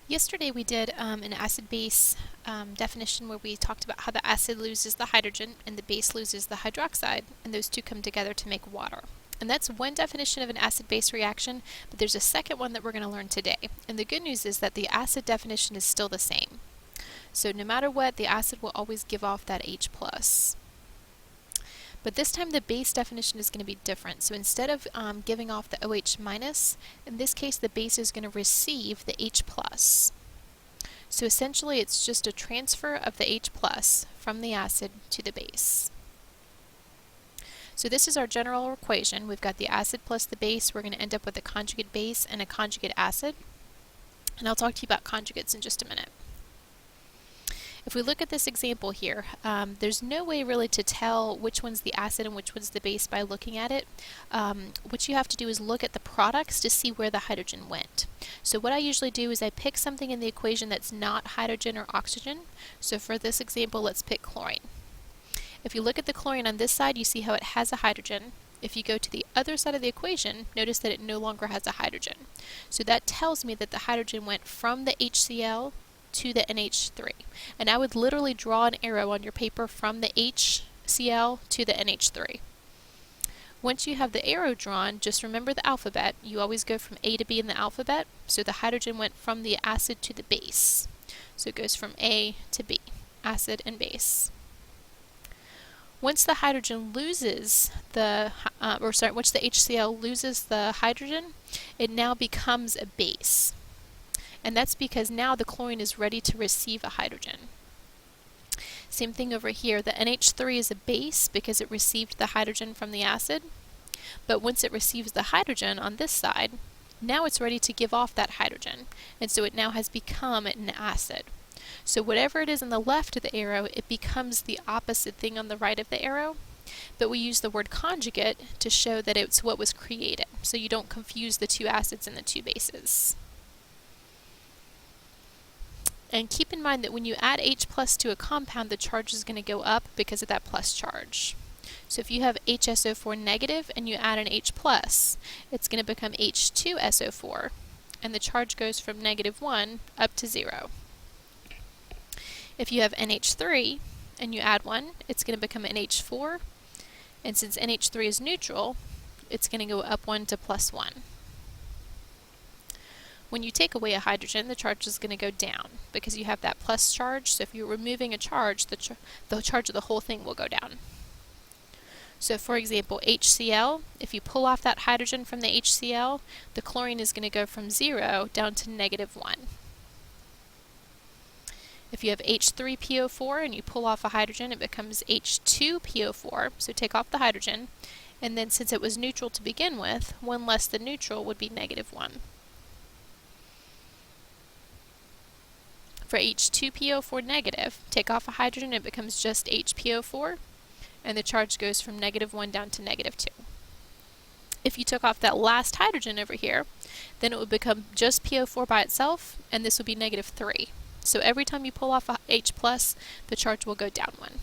Yesterday we did an acid-base definition where we talked about how the acid loses the hydrogen and the base loses the hydroxide, and those two come together to make water. And that's one definition of an acid-base reaction, but there's a second one that we're going to learn today. And the good news is that the acid definition is still the same. So no matter what, the acid will always give off that H+. But this time the base definition is going to be different. So instead of giving off the OH-, in this case the base is going to receive the H+. So essentially it's just a transfer of the H+ from the acid to the base. So this is our general equation. We've got the acid plus the base. We're going to end up with a conjugate base and a conjugate acid. And I'll talk to you about conjugates in just a minute. If we look at this example here, there's no way really to tell which one's the acid and which one's the base by looking at it. What you have to do is look at the products to see where the hydrogen went. So what I usually do is I pick something in the equation that's not hydrogen or oxygen. So for this example, let's pick chlorine. If you look at the chlorine on this side, you see how it has a hydrogen. If you go to the other side of the equation, notice that it no longer has a hydrogen. So that tells me that the hydrogen went from the HCl to the NH3. And I would literally draw an arrow on your paper from the HCl to the NH3. Once you have the arrow drawn, just remember the alphabet. You always go from A to B in the alphabet. So the hydrogen went from the acid to the base. So it goes from A to B, acid and base. Once the hydrogen loses the, once the HCl loses the hydrogen, it now becomes a base. And that's because now the chlorine is ready to receive a hydrogen. Same thing over here. The NH3 is a base because it received the hydrogen from the acid. But once it receives the hydrogen on this side, now it's ready to give off that hydrogen. And so it now has become an acid. So whatever it is on the left of the arrow, it becomes the opposite thing on the right of the arrow. But we use the word conjugate to show that it's what was created. So you don't confuse the two acids and the two bases. And keep in mind that when you add H+ to a compound, the charge is going to go up because of that plus charge. So if you have HSO4 negative and you add an H+, it's going to become H2SO4, and the charge goes from -1 up to 0. If you have NH3 and you add 1, it's going to become NH4, and since NH3 is neutral, it's going to go up 1 to +1. When you take away a hydrogen, the charge is going to go down because you have that plus charge. So if you're removing a charge, the charge of the whole thing will go down. So for example, HCl, if you pull off that hydrogen from the HCl, the chlorine is going to go from 0 down to -1. If you have H3PO4 and you pull off a hydrogen, it becomes H2PO4, so take off the hydrogen, and then since it was neutral to begin with, 1 less than neutral would be -1. For H2PO4 negative, take off a hydrogen, it becomes just HPO4, and the charge goes from -1 down to -2. If you took off that last hydrogen over here, then it would become just PO4 by itself, and this would be -3. So every time you pull off a H+, the charge will go down 1.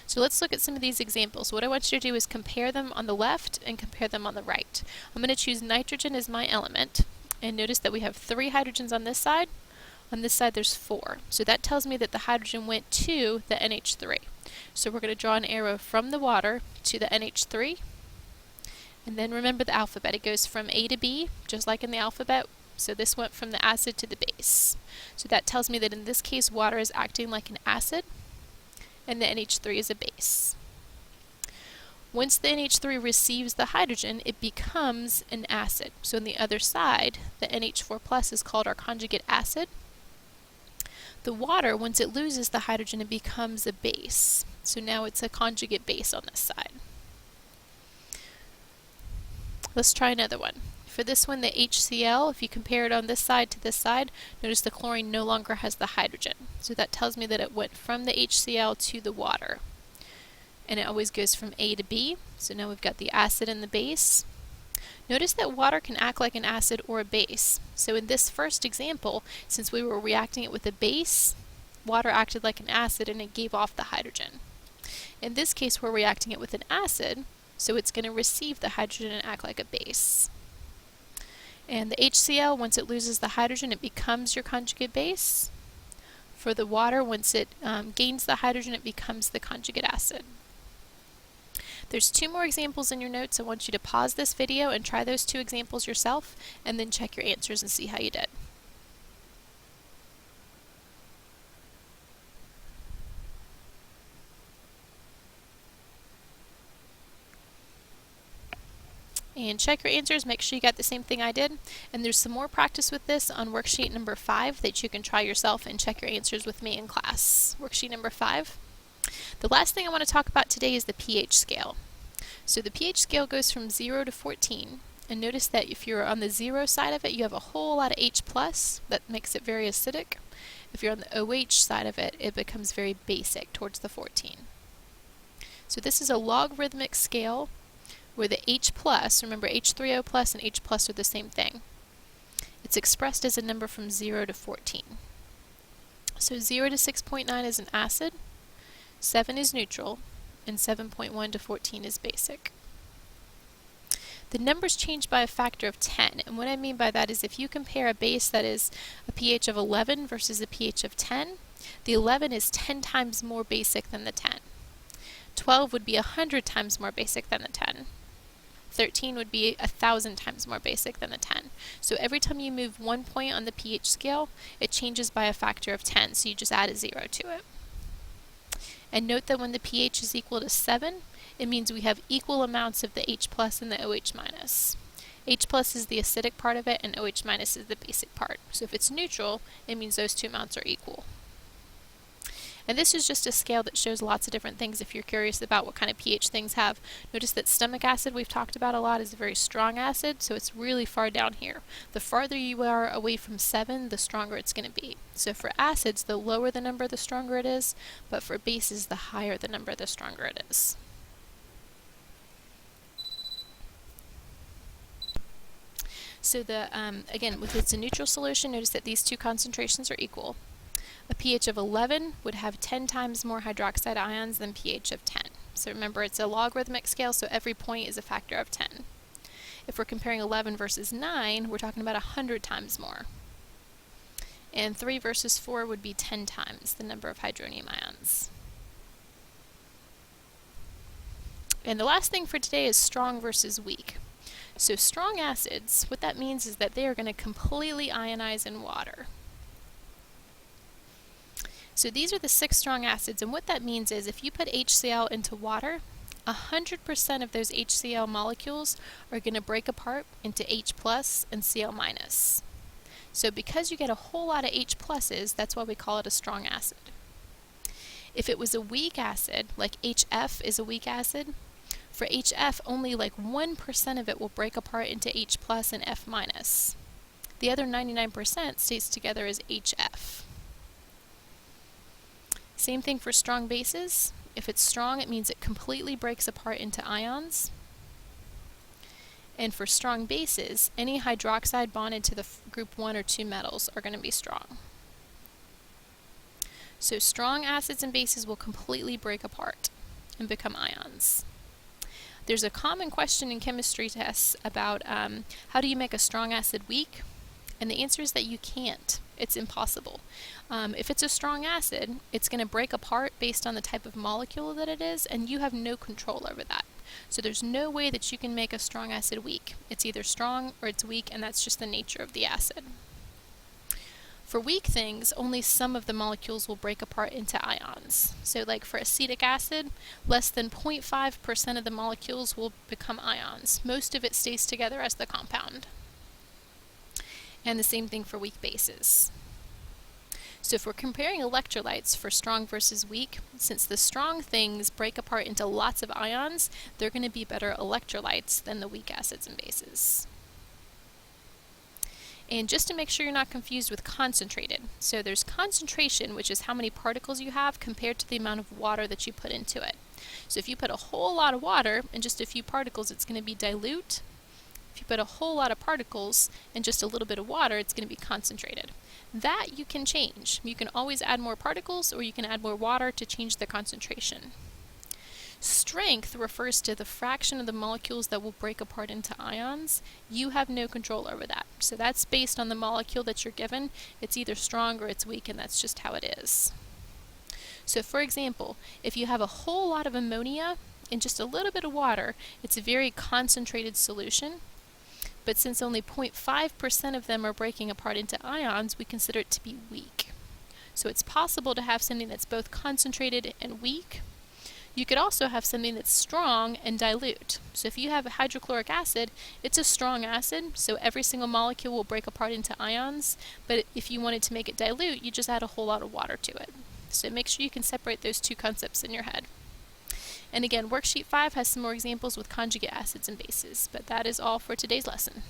So let's look at some of these examples. What I want you to do is compare them on the left and compare them on the right. I'm going to choose nitrogen as my element, and notice that we have 3 hydrogens on this side. On this side there's 4. So that tells me that the hydrogen went to the NH3. So we're going to draw an arrow from the water to the NH3. And then remember the alphabet. It goes from A to B, just like in the alphabet. So this went from the acid to the base. So that tells me that in this case water is acting like an acid and the NH3 is a base. Once the NH3 receives the hydrogen, it becomes an acid. So on the other side, the NH4+ is called our conjugate acid. The water, once it loses the hydrogen, it becomes a base. So now it's a conjugate base on this side. Let's try another one. For this one, the HCl, if you compare it on this side to this side, notice the chlorine no longer has the hydrogen. So that tells me that it went from the HCl to the water. And it always goes from A to B. So now we've got the acid and the base. Notice that water can act like an acid or a base. So in this first example, since we were reacting it with a base, water acted like an acid and it gave off the hydrogen. In this case, we're reacting it with an acid, so it's going to receive the hydrogen and act like a base. And the HCl, once it loses the hydrogen, it becomes your conjugate base. For the water, once it gains the hydrogen, it becomes the conjugate acid. There's 2 more examples in your notes. I want you to pause this video and try those 2 examples yourself, and then check your answers and see how you did. And check your answers, make sure you got the same thing I did. And there's some more practice with this on worksheet number 5 that you can try yourself and check your answers with me in class. Worksheet number 5. The last thing I want to talk about today is the pH scale. So the pH scale goes from 0 to 14. And notice that if you're on the 0 side of it, you have a whole lot of H+, that makes it very acidic. If you're on the OH side of it, it becomes very basic towards the 14. So this is a logarithmic scale where the H+, remember H3O+ and H+ are the same thing. It's expressed as a number from 0 to 14. So 0 to 6.9 is an acid, 7 is neutral, and 7.1 to 14 is basic. The numbers change by a factor of 10, and what I mean by that is if you compare a base that is a pH of 11 versus a pH of 10, the 11 is 10 times more basic than the 10. 12 would be 100 times more basic than the 10. 13 would be 1,000 times more basic than the 10. So every time you move 1 point on the pH scale, it changes by a factor of 10, so you just add a 0 to it. And note that when the pH is equal to 7, it means we have equal amounts of the H+ and the OH-. H+ is the acidic part of it, and OH- is the basic part. So if it's neutral, it means those 2 amounts are equal. And this is just a scale that shows lots of different things if you're curious about what kind of pH things have. Notice that stomach acid we've talked about a lot is a very strong acid, so it's really far down here. The farther you are away from 7, the stronger it's going to be. So for acids, the lower the number, the stronger it is, but for bases, the higher the number, the stronger it is. So again, with it's a neutral solution, notice that these 2 concentrations are equal. A pH of 11 would have 10 times more hydroxide ions than pH of 10. So remember, it's a logarithmic scale, so every point is a factor of 10. If we're comparing 11 versus 9, we're talking about 100 times more. And 3 versus 4 would be 10 times the number of hydronium ions. And the last thing for today is strong versus weak. So strong acids, what that means is that they are going to completely ionize in water. So these are the 6 strong acids, and what that means is if you put HCl into water, 100% of those HCl molecules are going to break apart into H+ and Cl-. So because you get a whole lot of H+, that's why we call it a strong acid. If it was a weak acid, like HF is a weak acid, for HF only like 1% of it will break apart into H+ and F-. The other 99% stays together as HF. Same thing for strong bases. If it's strong, it means it completely breaks apart into ions. And for strong bases, any hydroxide bonded to the group 1 or 2 metals are going to be strong. So strong acids and bases will completely break apart and become ions. There's a common question in chemistry tests about how do you make a strong acid weak? And the answer is that you can't. It's impossible. If it's a strong acid, it's going to break apart based on the type of molecule that it is, and you have no control over that. So there's no way that you can make a strong acid weak. It's either strong or it's weak, and that's just the nature of the acid. For weak things, only some of the molecules will break apart into ions. So like for acetic acid, less than 0.5% of the molecules will become ions. Most of it stays together as the compound. And the same thing for weak bases. So if we're comparing electrolytes for strong versus weak, since the strong things break apart into lots of ions, they're going to be better electrolytes than the weak acids and bases. And just to make sure you're not confused with concentrated, so there's concentration, which is how many particles you have compared to the amount of water that you put into it. So if you put a whole lot of water and just a few particles, it's going to be dilute. If you put a whole lot of particles and just a little bit of water, it's going to be concentrated. That you can change. You can always add more particles or you can add more water to change the concentration. Strength refers to the fraction of the molecules that will break apart into ions. You have no control over that. So that's based on the molecule that you're given. It's either strong or it's weak, and that's just how it is. So for example, if you have a whole lot of ammonia in just a little bit of water, it's a very concentrated solution. But since only 0.5% of them are breaking apart into ions, we consider it to be weak. So it's possible to have something that's both concentrated and weak. You could also have something that's strong and dilute. So if you have a hydrochloric acid, it's a strong acid, so every single molecule will break apart into ions, but if you wanted to make it dilute, you just add a whole lot of water to it. So make sure you can separate those two concepts in your head. And again, worksheet 5 has some more examples with conjugate acids and bases, but that is all for today's lesson.